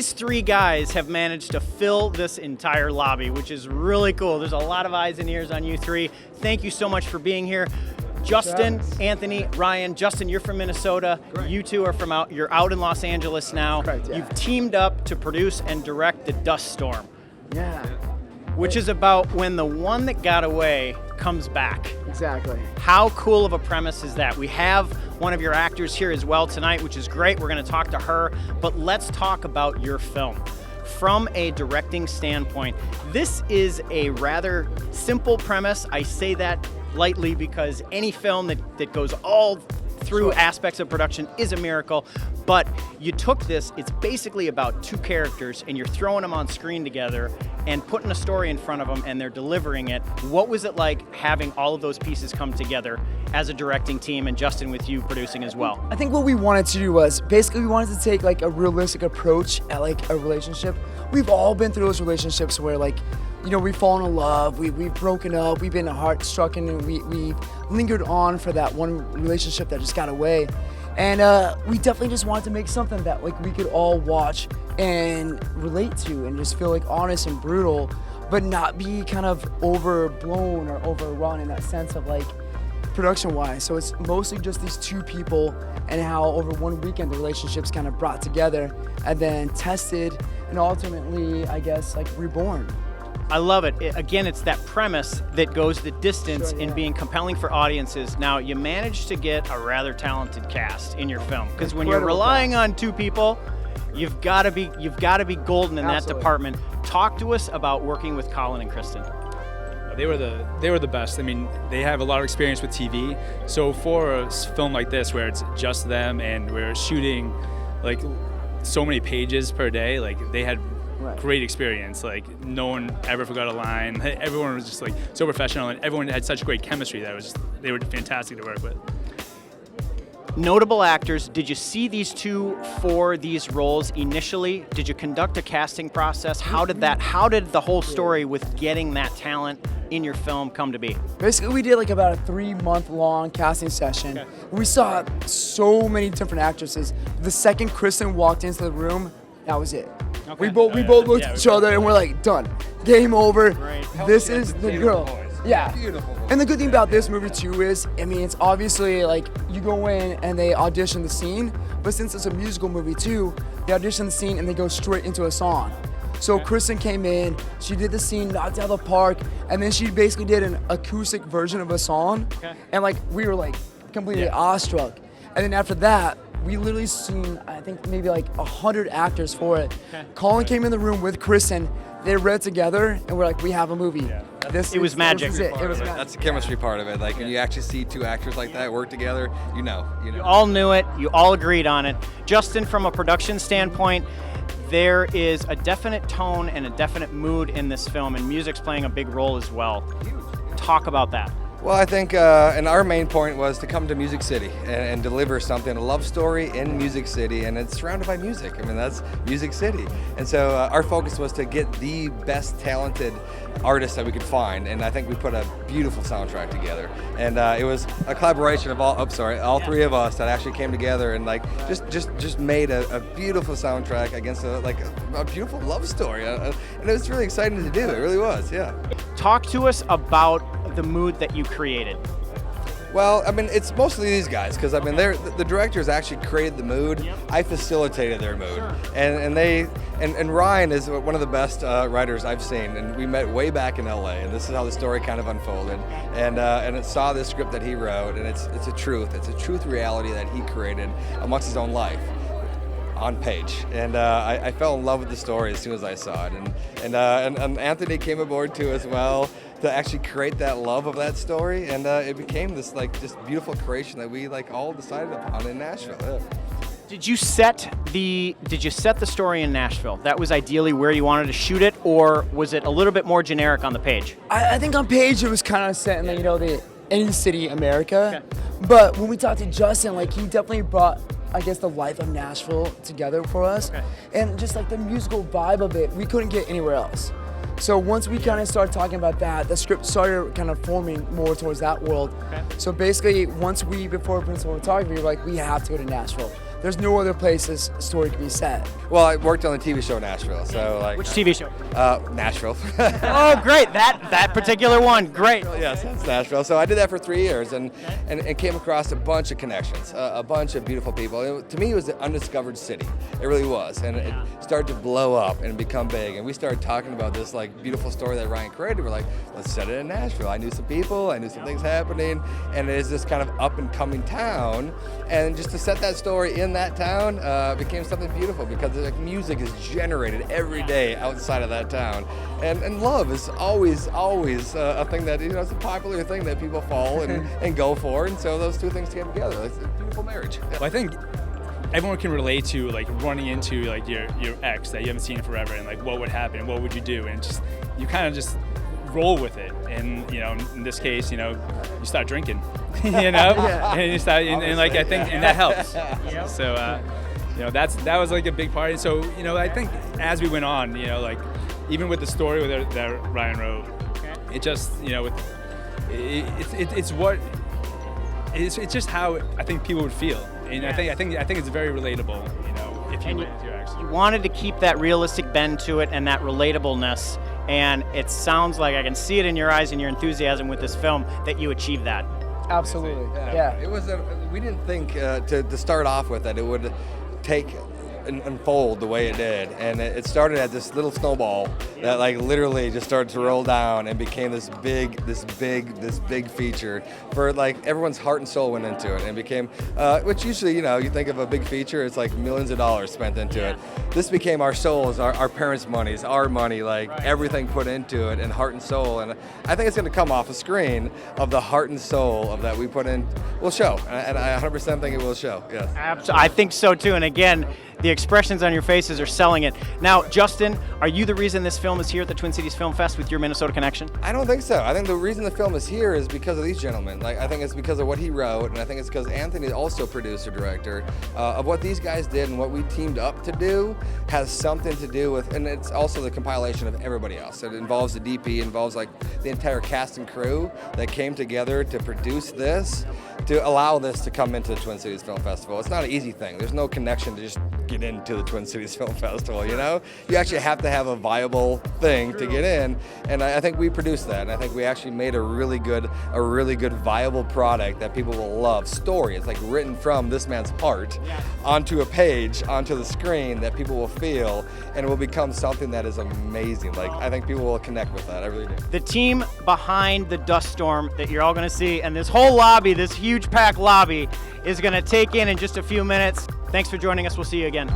These three guys have managed to fill this entire lobby, which is really cool. There's a lot of eyes and ears on you three. Thank you so much for being here. Justin, Anthony, Ryan. Justin, you're from Minnesota. Correct. You two are from you're out in Los Angeles now. Correct, yeah. You've teamed up to produce and direct The Dust Storm. Yeah. Which is about when the one that got away comes back. Exactly. How cool of a premise is that? We have one of your actors here as well tonight, which is great. We're going to talk to her, but let's talk about your film. From a directing standpoint, this is a rather simple premise. I say that lightly because any film that goes all through aspects of production is a miracle, but you took this, it's basically about two characters and you're throwing them on screen together and putting a story in front of them and they're delivering it. What was it like having all of those pieces come together as a directing team, and Justin with you producing as well? I think what we wanted to do was basically we wanted to take like a realistic approach at like a relationship. We've all been through those relationships where like, you know, we've fallen in love, we've broken up, we've been heart-struck, and we've lingered on for that one relationship that just got away. And we definitely just wanted to make something that like we could all watch and relate to and just feel like honest and brutal, but not be kind of overblown or overrun in that sense of like production-wise. So it's mostly just these two people and how over one weekend the relationships kind of brought together and then tested and ultimately, I guess, like reborn. I love it. Again, it's that premise that goes the distance in being compelling for audiences. Now, you managed to get a rather talented cast in your film, because when you're relying on two people, you've got to be golden in that department. Talk to us about working with Colin and Kristen. They were the best. I mean, they have a lot of experience with TV. So for a film like this, where it's just them and we're shooting like so many pages per day, like they had great experience. Like no one ever forgot a line. Everyone was just like so professional, and everyone had such great chemistry that they were fantastic to work with. Notable actors. Did you see these two for these roles initially? Did you conduct a casting process? How did the whole story with getting that talent in your film come to be? Basically, we did like about a 3-month-long casting session. Okay. We saw so many different actresses. The second Kristen walked into the room, that was it. Okay. We both looked at each other and we're like, done. Game over. Right. This is the girl. Yeah. Beautiful. And the good thing about this movie too is, I mean, it's obviously like you go in and they audition the scene, but since it's a musical movie too, they audition the scene and they go straight into a song. So Kristen came in, she did the scene, knocked out of the park, and then she basically did an acoustic version of a song. Okay. And like we were like completely awestruck. And then after that, we literally seen, I think maybe like 100 actors for it. Okay. Colin came in the room with Kristen, they read together, and we're like, we have a movie. Yeah. It was magic. It was magic. That's the chemistry part of it. Like when you actually see two actors like that work together, you know. You all knew it, you all agreed on it. Justin, from a production standpoint, there is a definite tone and a definite mood in this film, and music's playing a big role as well. Talk about that. Well, I think, and our main point was to come to Music City and deliver something, a love story in Music City, and it's surrounded by music. I mean, that's Music City. And so our focus was to get the best talented artists that we could find, and I think we put a beautiful soundtrack together. And it was a collaboration of all three of us that actually came together and like just made a beautiful soundtrack against a beautiful love story. And it was really exciting to do. It really was, yeah. Talk to us about the mood that you created. Well, I mean, it's mostly these guys, because I mean, the directors actually created the mood. Yep. I facilitated their mood, sure. and Ryan is one of the best writers I've seen, and we met way back in LA, and this is how the story kind of unfolded, and it saw this script that he wrote, and it's a truth reality that he created amongst his own life on page, and I fell in love with the story as soon as I saw it, and Anthony came aboard too as well, to actually create that love of that story, and it became this beautiful creation that we all decided upon in Nashville. Yeah. Did you set the story in Nashville? That was ideally where you wanted to shoot it, or was it a little bit more generic on the page? I think on page it was kind of set in the any city America, but when we talked to Justin, he definitely brought, I guess, the life of Nashville together for us, and just the musical vibe of it, we couldn't get anywhere else. So once we kind of started talking about that, the script started kind of forming more towards that world. So basically, before principal photography, we were like, we have to go to Nashville. there's no other place this story can be set. Well, I worked on the TV show Nashville, so like. Which TV show? Nashville. Oh, great. That particular one. Great. Yes, that's Nashville. So I did that for 3 years and came across a bunch of connections, a bunch of beautiful people. To me, it was an undiscovered city. It really was. And it started to blow up and become big. And we started talking about this like beautiful story that Ryan created. We're like, let's set it in Nashville. I knew some people, I knew some things happening, and it is this kind of up and coming town. And just to set that story in that town became something beautiful because like, music is generated every day outside of that town. And love is always a thing that, it's a popular thing that people fall and go for. And so those two things came together. It's a beautiful marriage. Well, I think everyone can relate to like running into like your ex that you haven't seen in forever, and like what would happen and what would you do, and just you kind of just roll with it. And in this case, you start drinking, and you start, and like I think, and that helps. So that was like a big part. And so I think as we went on, like even with the story that Ryan wrote, it just it's just how I think people would feel. And I think it's very relatable, if you went into your accident. You wanted to keep that realistic bend to it and that relatableness, and it sounds like I can see it in your eyes and your enthusiasm with this film that you achieved that. Absolutely. Yeah. It was. We didn't think to start off with that it would take and unfold the way it did, and it started at this little snowball that like literally just started to roll down and became this big feature for like everyone's heart and soul went into it, and became which usually you think of a big feature, it's like millions of dollars spent into it. This became our souls, our parents' monies, our money, like everything put into it, and heart and soul. And I think it's going to come off a screen of the heart and soul of that we put in will show, and I 100% think it will show. Yes. Absolutely, I think so too. And again, the expressions on your faces are selling it. Now, Justin, are you the reason this film is here at the Twin Cities Film Fest with your Minnesota connection? I don't think so. I think the reason the film is here is because of these gentlemen. Like, I think it's because of what he wrote, and I think it's because Anthony, also producer, director, of what these guys did and what we teamed up to do has something to do with, and it's also the compilation of everybody else. It involves the DP, involves like the entire cast and crew that came together to produce this, to allow this to come into the Twin Cities Film Festival. It's not an easy thing. There's no connection to just get into the Twin Cities Film Festival, You actually have to have a viable thing to get in, and I think we produced that, and I think we actually made a really good viable product that people will love. Story, it's like written from this man's heart onto a page, onto the screen that people will feel, and it will become something that is amazing. Like, I think people will connect with that, I really do. The team behind the dust storm that you're all going to see, and this whole lobby, this huge packed lobby, is going to take in just a few minutes. Thanks for joining us. We'll see you again.